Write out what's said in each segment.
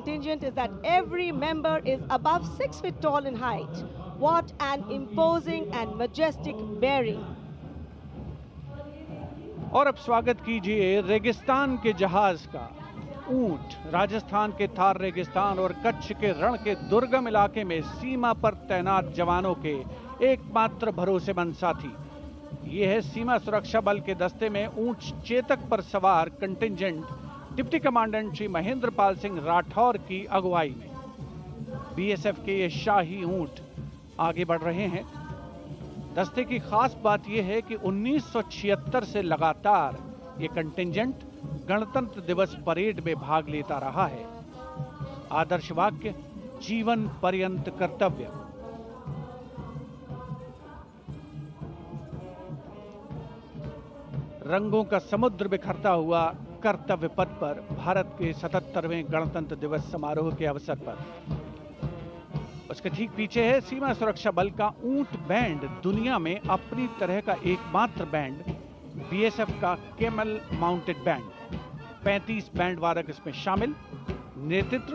contingent is that every member is above 6 feet tall in height. What an imposing and majestic bearing. और अब स्वागत कीजिए रेगिस्तान के जहाज का। ऊंट राजस्थान के थार रेगिस्तान और कच्छ के रण के दुर्गम इलाके में सीमा पर तैनात जवानों के एकमात्र भरोसेमंद साथी। ये है सीमा सुरक्षा बल के दस्ते में ऊंट चेतक पर सवार contingent deputy commandant Shri Mahendra Pal Singh Rathore की अगुवाई में। बीएसएफ के ये शाही ऊंट आगे बढ़ रहे हैं। दस्ते की खास बात यह है कि 1976 से लगातार ये कंटिंजेंट गणतंत्र दिवस परेड में भाग लेता रहा है। आदर्श वाक्य जीवन पर्यंत कर्तव्य। रंगों का समुद्र बिखरता हुआ कर्तव्य पथ पर भारत के 77वें गणतंत्र दिवस समारोह के अवसर पर। उसके ठीक पीछे है सीमा सुरक्षा बल का ऊंट बैंड, दुनिया में अपनी तरह का एकमात्र बैंड, बीएसएफ का कैमल माउंटेड बैंड। 35 बैंड वादक इसमें शामिल। नेतृत्व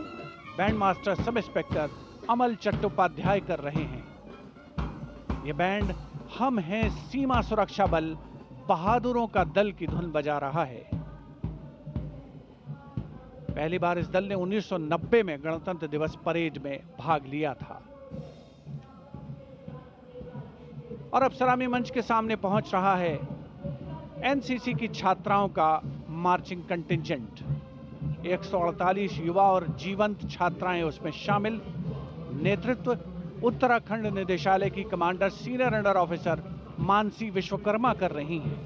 बैंड मास्टर सब इंस्पेक्टर अमल चट्टोपाध्याय कर रहे हैं। यह बैंड हम हैं सीमा सुरक्षा बल, बहादुरों का दल की धुन बजा रहा है। पहली बार इस दल ने 1990 में गणतंत्र दिवस परेड में भाग लिया था। और अब सलामी मंच के सामने पहुंच रहा है एनसीसी की छात्राओं का मार्चिंग कंटिंजेंट। 148 युवा और जीवंत छात्राएं उसमें शामिल। नेतृत्व उत्तराखंड निदेशालय की commander senior under officer Mansi Vishwakarma कर रही हैं।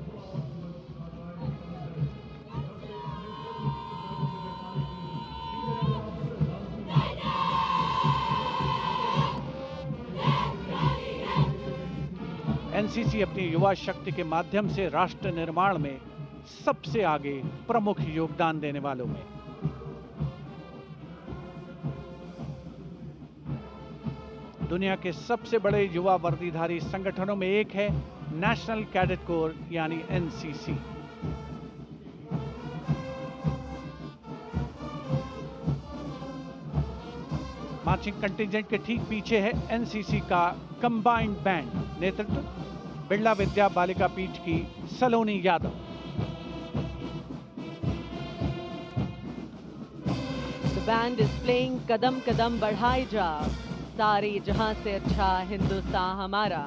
एनसीसी अपनी युवा शक्ति के माध्यम से राष्ट्र निर्माण में सबसे आगे प्रमुख योगदान देने वालों में। दुनिया के सबसे बड़े युवा वर्दीधारी संगठनों में एक है नेशनल कैडेट कोर यानी एनसीसी। मार्चिंग कंटिंजेंट के ठीक पीछे है एनसीसी का कंबाइंड बैंड। नेतृत्व बिरला विद्या बालिका पीठ की सलोनी Yadav. The band is playing कदम कदम बढ़ाए जा, सारे जहां से अच्छा हिंदुस्तान हमारा।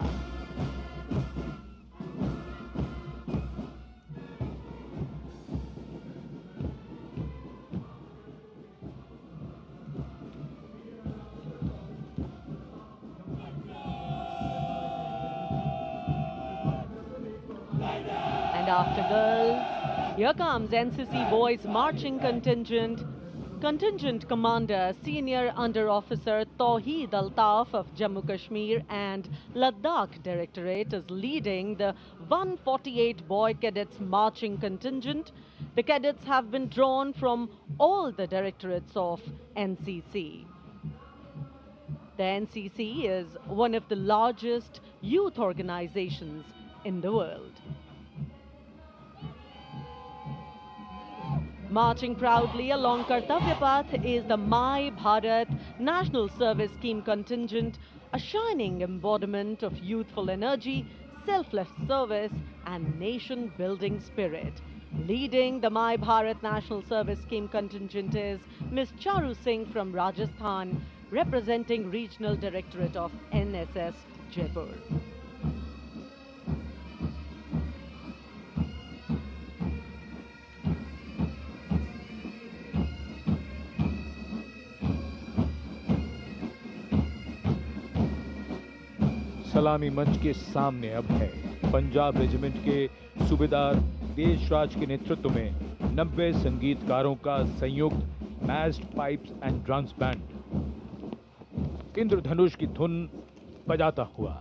And after girls, here comes NCC boys marching contingent. Contingent Commander Senior Under Officer Tawheed Altaf of Jammu Kashmir and Ladakh Directorate is leading the 148 boy cadets marching contingent. The cadets have been drawn from all the directorates of NCC. The NCC is one of the largest youth organizations in the world. Marching proudly along Kartavya Path is the My Bharat National Service Scheme contingent, a shining embodiment of youthful energy, selfless service and nation-building spirit. Leading the My Bharat National Service Scheme contingent is Ms. Charu Singh from Rajasthan, representing Regional Directorate of NSS Jaipur. सलामी मंच के सामने अब है Punjab regiment के सूबेदार देशराज के नेतृत्व में 90 संगीतकारों का संयुक्त massed pipes and drums band Indradhanush की धुन बजाता हुआ।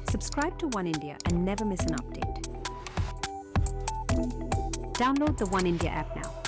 Subscribe to One India and never miss an update. Download the One India app now.